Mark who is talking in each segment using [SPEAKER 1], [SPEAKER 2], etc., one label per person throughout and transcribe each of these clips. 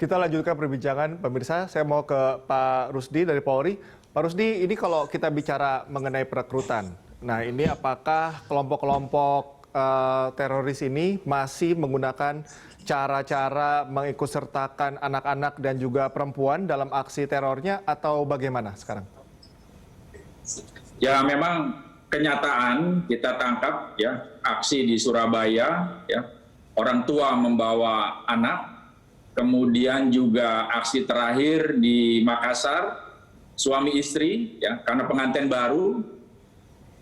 [SPEAKER 1] Kita lanjutkan perbincangan, pemirsa. Saya mau ke Pak Rusdi dari Polri. Pak Rusdi, ini kalau kita bicara mengenai perekrutan, nah ini apakah kelompok-kelompok teroris ini masih menggunakan cara-cara mengikutsertakan anak-anak dan juga perempuan dalam aksi terornya atau bagaimana sekarang?
[SPEAKER 2] Ya, memang kenyataan kita tangkap ya aksi di Surabaya ya, orang tua membawa anak. Kemudian juga aksi terakhir di Makassar, suami istri, ya, karena pengantin baru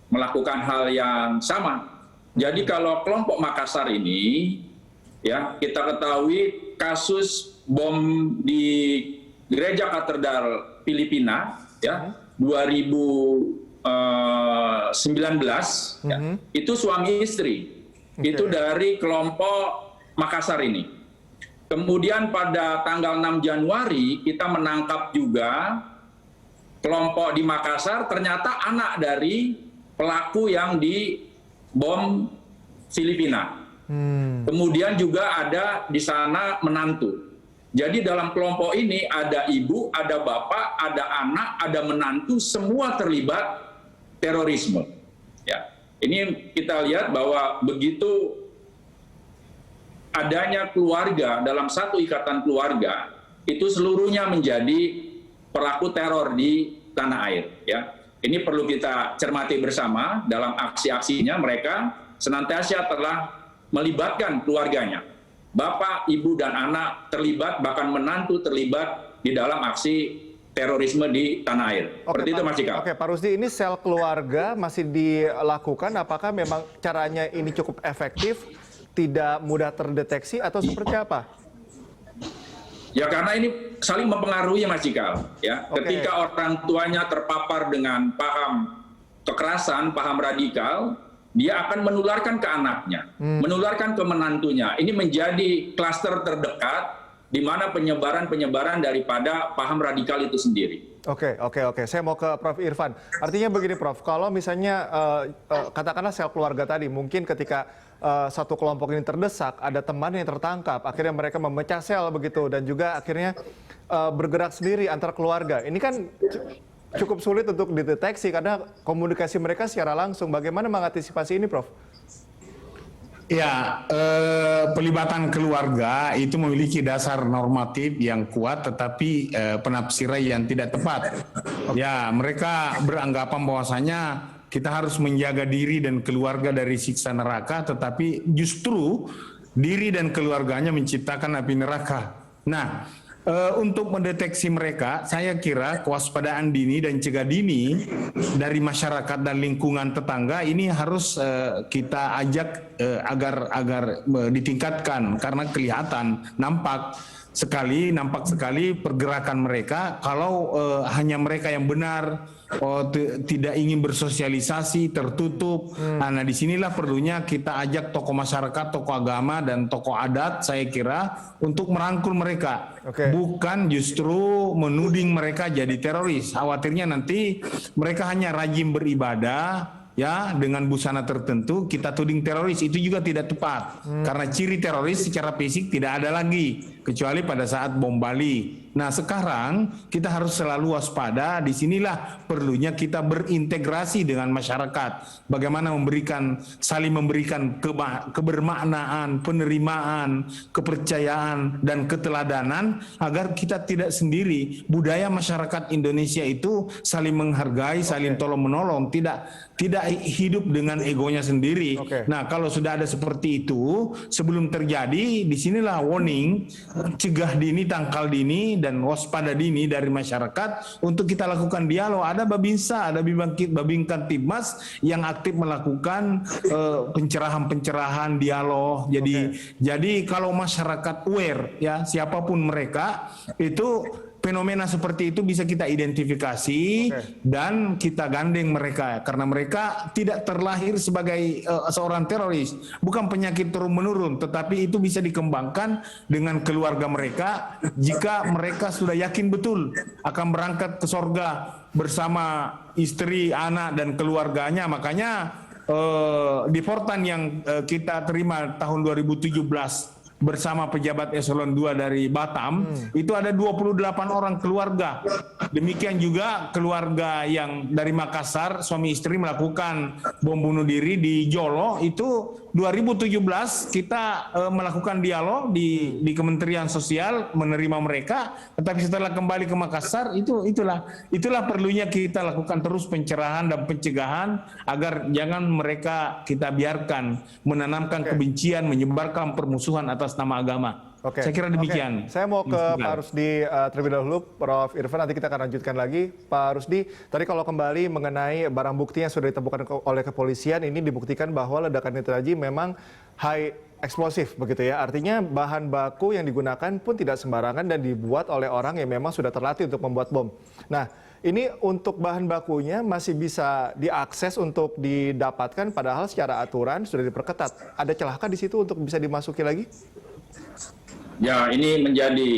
[SPEAKER 2] melakukan hal yang sama. Jadi kalau kelompok Makassar ini, ya kita ketahui kasus bom di Gereja Katedral Filipina, ya 2019, ya, itu suami istri, itu dari kelompok Makassar ini. Kemudian pada tanggal 6 Januari kita menangkap juga kelompok di Makassar, ternyata anak dari pelaku yang di bom Filipina. Kemudian juga ada di sana menantu. Jadi dalam kelompok ini ada ibu, ada bapak, ada anak, ada menantu, semua terlibat terorisme. Ya, ini kita lihat bahwa begitu adanya keluarga dalam satu ikatan keluarga itu seluruhnya menjadi pelaku teror di tanah air. Ya, ini perlu kita cermati bersama dalam aksi-aksinya. Mereka senantiasa telah melibatkan keluarganya, bapak, ibu, dan anak terlibat, bahkan menantu terlibat di dalam aksi terorisme di tanah air. Seperti itu, Mas Cikal.
[SPEAKER 1] Oke, Pak Rusdi, ini sel keluarga masih dilakukan. Apakah memang caranya ini cukup efektif? Tidak mudah terdeteksi atau seperti apa?
[SPEAKER 2] Ya karena ini saling mempengaruhi, Mas Cikal. Ya, ketika orang tuanya terpapar dengan paham kekerasan, paham radikal, dia akan menularkan ke anaknya, menularkan ke menantunya. Ini menjadi klaster terdekat di mana penyebaran daripada paham radikal itu sendiri.
[SPEAKER 1] Oke. Saya mau ke Prof. Irfan. Artinya begini, Prof. Kalau misalnya katakanlah sel keluarga tadi, mungkin ketika satu kelompok ini terdesak, ada teman yang tertangkap, akhirnya mereka memecah sel begitu, dan juga akhirnya bergerak sendiri antar keluarga. Ini kan cukup sulit untuk dideteksi karena komunikasi mereka secara langsung. Bagaimana mengantisipasi ini, Prof?
[SPEAKER 3] Ya, pelibatan keluarga itu memiliki dasar normatif yang kuat, tetapi penafsiran yang tidak tepat. Ya, mereka beranggapan bahwasanya kita harus menjaga diri dan keluarga dari siksa neraka, tetapi justru diri dan keluarganya menciptakan api neraka. Nah, untuk mendeteksi mereka, saya kira kewaspadaan dini dan cegah dini dari masyarakat dan lingkungan tetangga ini harus kita ajak agar ditingkatkan, karena kelihatan nampak sekali pergerakan mereka. Kalau hanya mereka yang benar, tidak ingin bersosialisasi, tertutup. Nah, disinilah perlunya kita ajak tokoh masyarakat, tokoh agama, dan tokoh adat, saya kira, untuk merangkul mereka. Bukan justru menuding mereka jadi teroris. Khawatirnya nanti mereka hanya rajin beribadah, ya, dengan busana tertentu, kita tuding teroris. Itu juga tidak tepat. Karena ciri teroris secara fisik tidak ada lagi, kecuali pada saat bom Bali. Nah, sekarang kita harus selalu waspada. Disinilah perlunya kita berintegrasi dengan masyarakat. Bagaimana saling memberikan kebermaknaan, penerimaan, kepercayaan, dan keteladanan, agar kita tidak sendiri. Budaya masyarakat Indonesia itu saling menghargai, saling tolong-menolong, tidak hidup dengan egonya sendiri. Nah, kalau sudah ada seperti itu, sebelum terjadi, disinilah warning, cegah dini, tangkal dini, dan waspada dini dari masyarakat untuk kita lakukan dialog. Ada Babinsa, ada Babinkan Tipmas yang aktif melakukan pencerahan dialog. Jadi kalau masyarakat aware, ya, siapapun mereka, itu fenomena seperti itu bisa kita identifikasi dan kita gandeng mereka, karena mereka tidak terlahir sebagai seorang teroris, bukan penyakit turun-menurun, tetapi itu bisa dikembangkan dengan keluarga mereka jika mereka sudah yakin betul akan berangkat ke sorga bersama istri, anak, dan keluarganya. Makanya deportan yang kita terima tahun 2017 bersama pejabat eselon 2 dari Batam, itu ada 28 orang keluarga. Demikian juga keluarga yang dari Makassar, suami istri melakukan bom bunuh diri di Jolo, itu 2017 kita melakukan dialog di Kementerian Sosial menerima mereka, tetapi setelah kembali ke Makassar itulah perlunya kita lakukan terus pencerahan dan pencegahan agar jangan mereka kita biarkan menanamkan kebencian, menyebarkan permusuhan atas nama agama. Saya kira demikian.
[SPEAKER 1] Saya mau ke Pak Rusdi terlebih dahulu, Prof. Irfan, nanti kita akan lanjutkan lagi. Pak Rusdi, tadi kalau kembali mengenai barang bukti yang sudah ditemukan oleh kepolisian, ini dibuktikan bahwa ledakan itu tadi memang high eksplosif begitu ya. Artinya bahan baku yang digunakan pun tidak sembarangan dan dibuat oleh orang yang memang sudah terlatih untuk membuat bom. Nah, ini untuk bahan bakunya masih bisa diakses untuk didapatkan, padahal secara aturan sudah diperketat. Ada celahkah di situ untuk bisa dimasuki lagi?
[SPEAKER 2] Ya, ini menjadi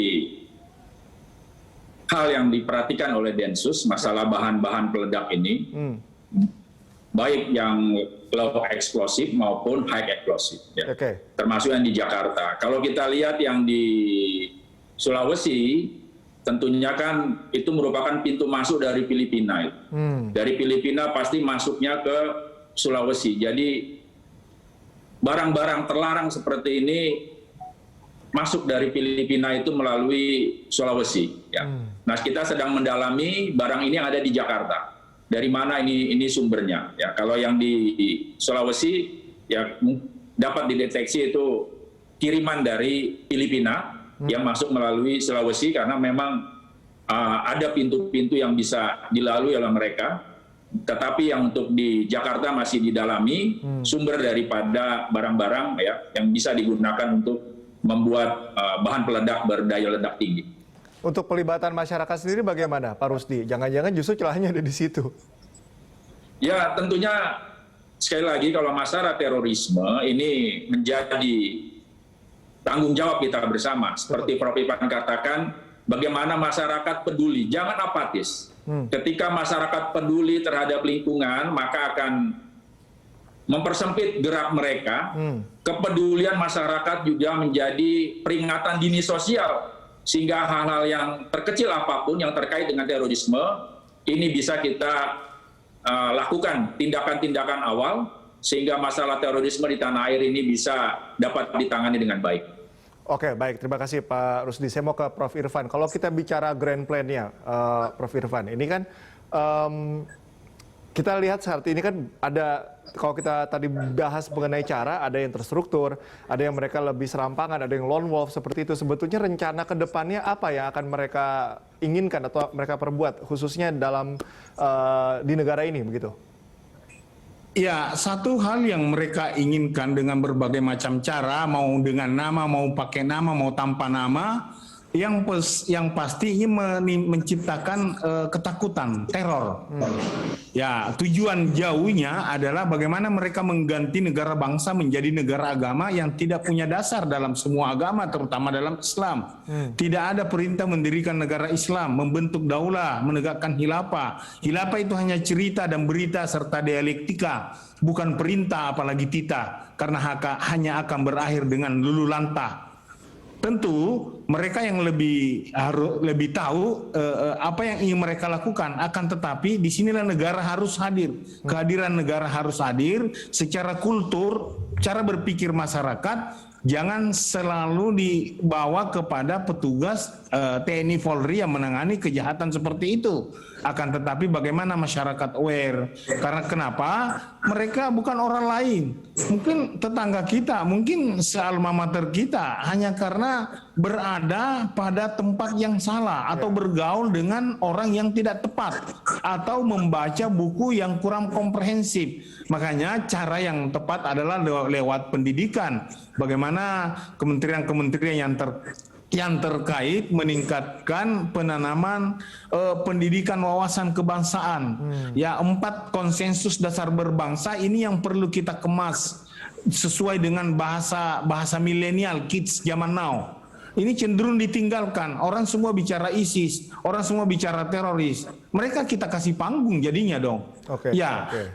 [SPEAKER 2] hal yang diperhatikan oleh Densus, masalah bahan-bahan peledak ini, baik yang low eksplosif maupun high eksplosif, ya. Termasuk yang di Jakarta. Kalau kita lihat yang di Sulawesi, tentunya kan itu merupakan pintu masuk dari Filipina. Dari Filipina pasti masuknya ke Sulawesi. Jadi barang-barang terlarang seperti ini masuk dari Filipina itu melalui Sulawesi. Ya. Nah, kita sedang mendalami barang ini yang ada di Jakarta. Dari mana ini sumbernya? Ya, kalau yang di Sulawesi ya dapat dideteksi itu kiriman dari Filipina yang masuk melalui Sulawesi karena memang ada pintu-pintu yang bisa dilalui oleh mereka. Tetapi yang untuk di Jakarta masih didalami sumber daripada barang-barang ya yang bisa digunakan untuk membuat bahan peledak berdaya ledak tinggi.
[SPEAKER 1] Untuk pelibatan masyarakat sendiri bagaimana, Pak Rusdi? Jangan-jangan justru celahnya ada di situ.
[SPEAKER 2] Ya, tentunya sekali lagi kalau masalah terorisme ini menjadi tanggung jawab kita bersama. Seperti Prof. Irfan katakan, bagaimana masyarakat peduli, jangan apatis. Ketika masyarakat peduli terhadap lingkungan, maka akan mempersempit gerak mereka. Kepedulian masyarakat juga menjadi peringatan dini sosial, sehingga hal-hal yang terkecil apapun yang terkait dengan terorisme ini bisa kita lakukan tindakan-tindakan awal sehingga masalah terorisme di tanah air ini bisa dapat ditangani dengan baik.
[SPEAKER 1] Oke, baik. Terima kasih Pak Rusdi. Saya mau ke Prof. Irfan. Kalau kita bicara grand plan-nya, Prof. Irfan, ini kan kita lihat saat ini kan ada, kalau kita tadi bahas mengenai cara, ada yang terstruktur, ada yang mereka lebih serampangan, ada yang lone wolf seperti itu. Sebetulnya rencana ke depannya apa yang akan mereka inginkan atau mereka perbuat, khususnya dalam di negara ini, begitu?
[SPEAKER 3] Ya, satu hal yang mereka inginkan dengan berbagai macam cara, mau dengan nama, mau pakai nama, mau tanpa nama, yang pasti ini menciptakan ketakutan, teror. Ya, tujuan jauhnya adalah bagaimana mereka mengganti negara bangsa menjadi negara agama yang tidak punya dasar dalam semua agama, terutama dalam Islam. Tidak ada perintah mendirikan negara Islam, membentuk daulah, menegakkan khilafah. Khilafah itu hanya cerita dan berita serta dialektika, bukan perintah apalagi titah, karena hanya akan berakhir dengan lulu lantah. Tentu mereka yang lebih tahu apa yang ingin mereka lakukan. Akan tetapi disinilah negara harus hadir. Kehadiran negara harus hadir secara kultur, cara berpikir masyarakat. Jangan selalu dibawa kepada petugas TNI Polri yang menangani kejahatan seperti itu. Akan tetapi bagaimana masyarakat aware? Karena kenapa? Mereka bukan orang lain. Mungkin tetangga kita, mungkin sealma mater kita, hanya karena berada pada tempat yang salah atau bergaul dengan orang yang tidak tepat atau membaca buku yang kurang komprehensif. Makanya cara yang tepat adalah lewat pendidikan. Bagaimana kementerian-kementerian yang terkait meningkatkan penanaman pendidikan wawasan kebangsaan. Ya, 4 konsensus dasar berbangsa ini yang perlu kita kemas sesuai dengan bahasa milenial, kids zaman now. ini cenderung ditinggalkan. Orang semua bicara ISIS, orang semua bicara teroris. Mereka kita kasih panggung jadinya dong.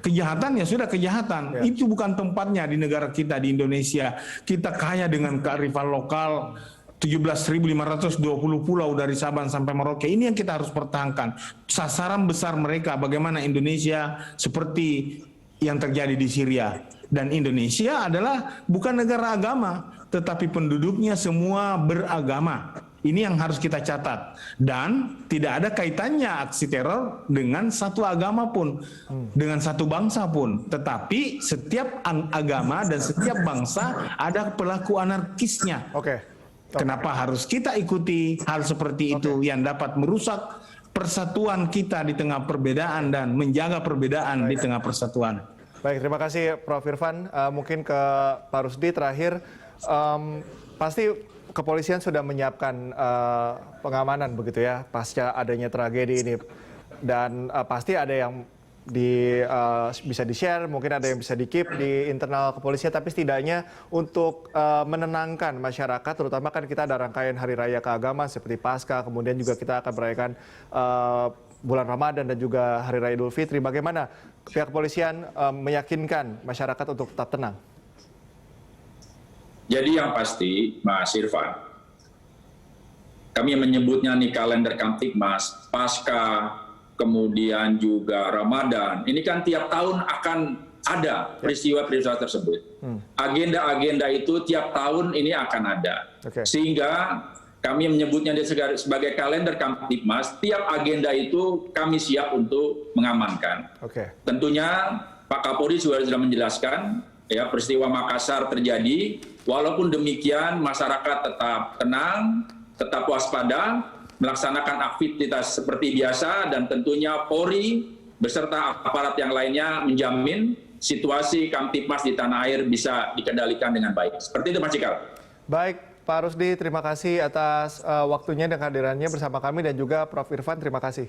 [SPEAKER 3] Kejahatan ya sudah kejahatan. Itu bukan tempatnya di negara kita di Indonesia. Kita kaya dengan kearifan lokal. 17.520 pulau dari Sabang sampai Merauke. Ini yang kita harus pertahankan. Sasaran besar mereka bagaimana Indonesia seperti yang terjadi di Syria. Dan Indonesia adalah bukan negara agama, tetapi penduduknya semua beragama. Ini yang harus kita catat. Dan tidak ada kaitannya aksi teror dengan satu agama pun, dengan satu bangsa pun. Tetapi setiap agama dan setiap bangsa ada pelaku anarkisnya. Kenapa harus kita ikuti hal seperti itu yang dapat merusak persatuan kita di tengah perbedaan dan menjaga perbedaan di tengah persatuan.
[SPEAKER 1] Baik, terima kasih Prof. Irfan. Mungkin ke Pak Rusdi terakhir, pasti kepolisian sudah menyiapkan pengamanan begitu ya pasca adanya tragedi ini, dan pasti ada yang bisa di-share, mungkin ada yang bisa di-keep di internal kepolisian, tapi setidaknya untuk menenangkan masyarakat, terutama kan kita ada rangkaian hari raya keagamaan seperti Paskah, kemudian juga kita akan merayakan bulan Ramadan dan juga hari raya Idul Fitri. Bagaimana pihak kepolisian meyakinkan masyarakat untuk tetap tenang?
[SPEAKER 2] Jadi yang pasti, Mas Irfan, kami menyebutnya nih kalender Kamtibmas, Paskah, kemudian juga Ramadan. Ini kan tiap tahun akan ada peristiwa-peristiwa tersebut. Agenda-agenda itu tiap tahun ini akan ada. Sehingga kami menyebutnya sebagai kalender Kamtibmas, tiap agenda itu kami siap untuk mengamankan. Tentunya Pak Kapolri sudah menjelaskan, ya, peristiwa Makassar terjadi, walaupun demikian masyarakat tetap tenang, tetap waspada, melaksanakan aktivitas seperti biasa, dan tentunya Polri beserta aparat yang lainnya menjamin situasi Kamtibmas di tanah air bisa dikendalikan dengan baik. Seperti itu, Mas Cikal.
[SPEAKER 1] Baik, Pak Rusdi, terima kasih atas waktunya dan kehadirannya bersama kami, dan juga Prof. Irfan, terima kasih.